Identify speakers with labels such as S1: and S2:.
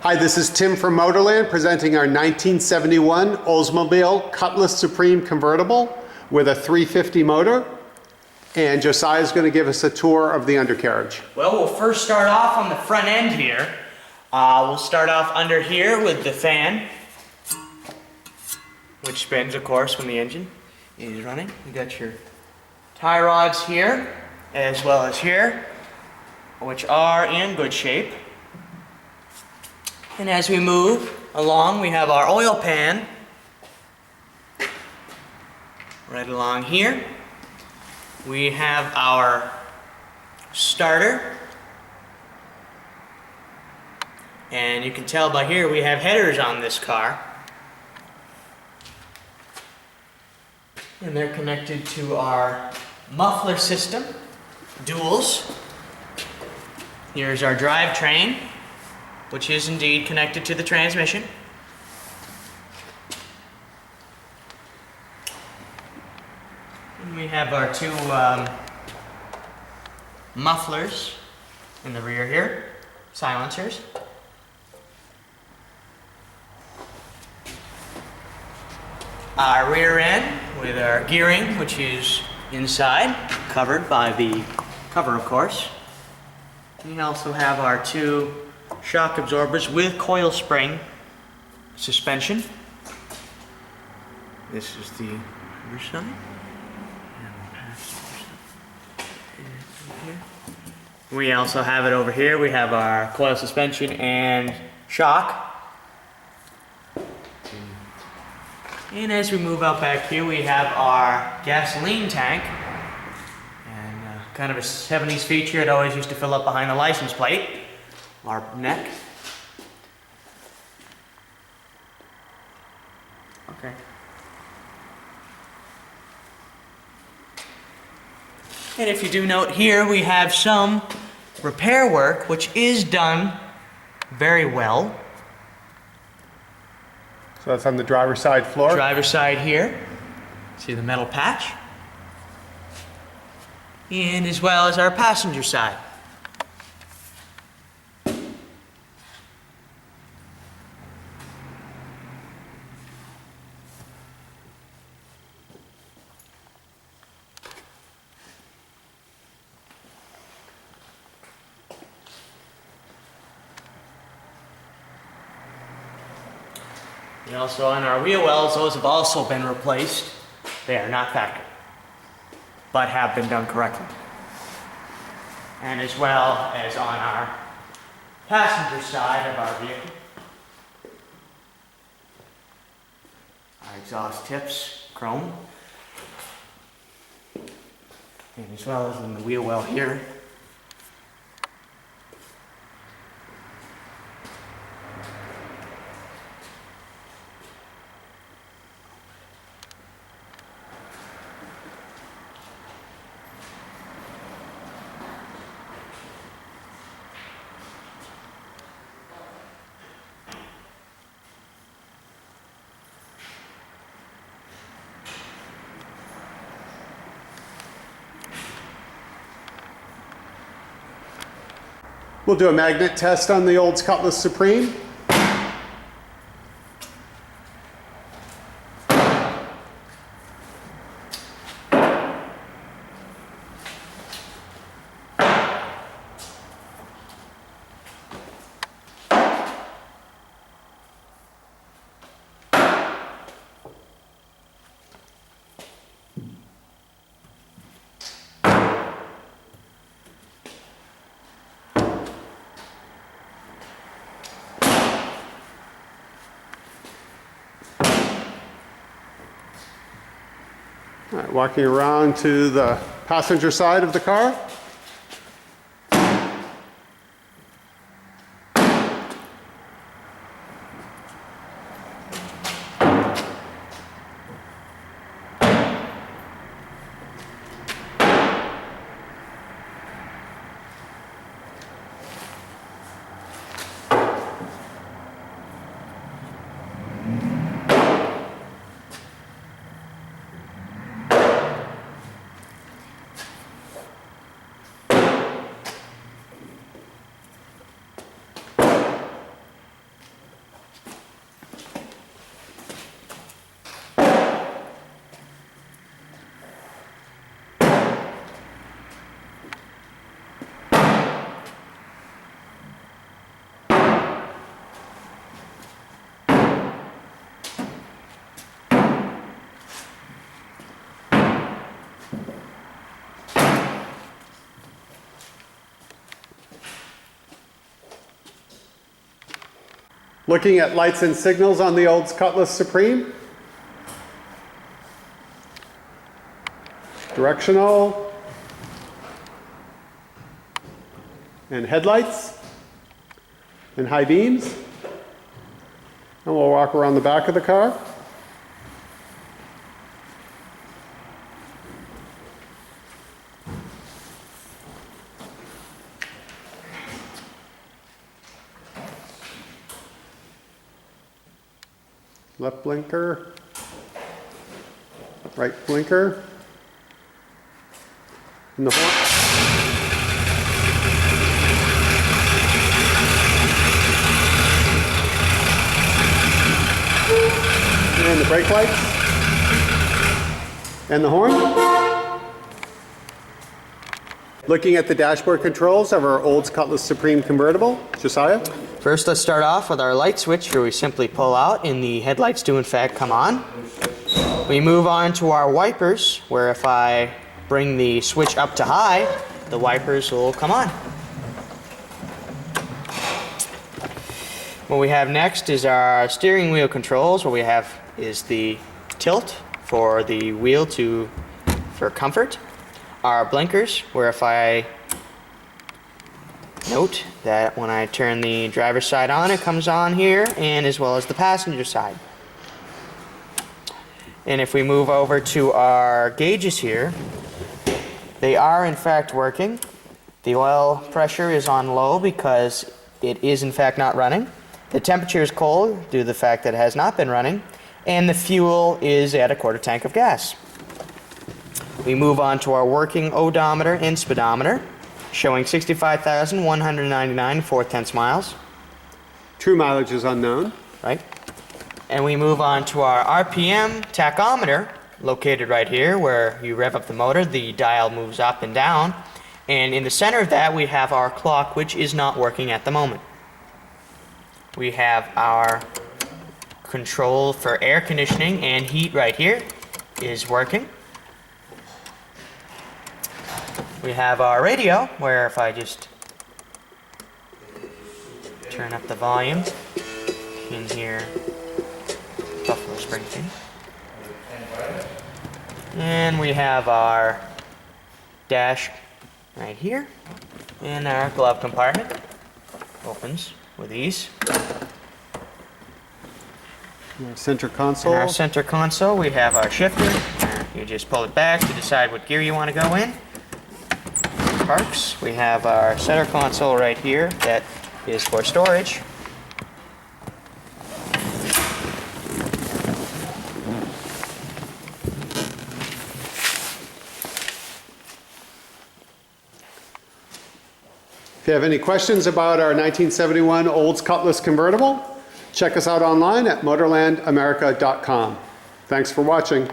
S1: Hi, this is Tim from Motorland presenting our 1971 Oldsmobile Cutlass Supreme Convertible with a 350 motor. And Josiah is going to give us a tour of the undercarriage.
S2: Well, we'll first start off on the front end here. We'll start off under here with the fan, which spins, of course, when the engine is running. You got your tie rods here, as well as here, which are in good shape. And as we move along, we have our oil pan right along here. We have our starter, and you can tell by here we have headers on this car, and they're connected to our muffler system, duals. Here's our drivetrain, which is indeed connected to the transmission. And we have our two mufflers in the rear here, silencers. Our rear end with our gearing, which is inside, covered by the cover, of course. We also have our two shock absorbers with coil spring suspension. This is the rear side. We also have it over here. We have our coil suspension and shock. And as we move out back here, we have our gasoline tank. And kind of a 70s feature. It always used to fill up behind the license plate, our neck. Okay. And if you do note here, we have some repair work, which is done very well.
S1: So that's on the driver's side floor.
S2: Driver's side here. See the metal patch. And as well as our passenger side. And also on our wheel wells, those have also been replaced. They are not factory, but have been done correctly. And as well as on our passenger side of our vehicle, our exhaust tips, chrome. And as well as in the wheel well here.
S1: We'll do a magnet test on the old Cutlass Supreme. All right, walking around to the passenger side of the car. Looking at lights and signals on the old Cutlass Supreme. Directional. And headlights. And high beams. And we'll walk around the back of the car. Left blinker, right blinker, and the horn. And the brake lights, and the horn. Looking at the dashboard controls of our old Cutlass Supreme Convertible, Josiah.
S2: First, let's start off with our light switch, where we simply pull out and the headlights do in fact come on. We move on to our wipers, where if I bring the switch up to high, the wipers will come on. What we have next is our steering wheel controls. What we have is the tilt for the wheel for comfort. Our blinkers, where if I note that when I turn the driver's side on, it comes on here, and as well as the passenger side. And if we move over to our gauges here, they are in fact working. The oil pressure is on low because it is in fact not running. The temperature is cold due to the fact that it has not been running, and the fuel is at a quarter tank of gas. We move on to our working odometer and speedometer, showing 65,199 4/10 miles.
S1: True mileage is unknown.
S2: Right? And we move on to our RPM tachometer, located right here, where you rev up the motor, the dial moves up and down. And in the center of that, we have our clock, which is not working at the moment. We have our control for air conditioning and heat right here is working. We have our radio, where if I just turn up the volume, you can hear Buffalo Springfield. And we have our dash right here, and our glove compartment opens with ease.
S1: Our center console.
S2: In our center console, we have our shifter. You just pull it back to decide what gear you want to go in. Parks. We have our center console right here that is for storage.
S1: If you have any questions about our 1971 Olds Cutlass Convertible, check us out online at motorlandamerica.com. Thanks for watching.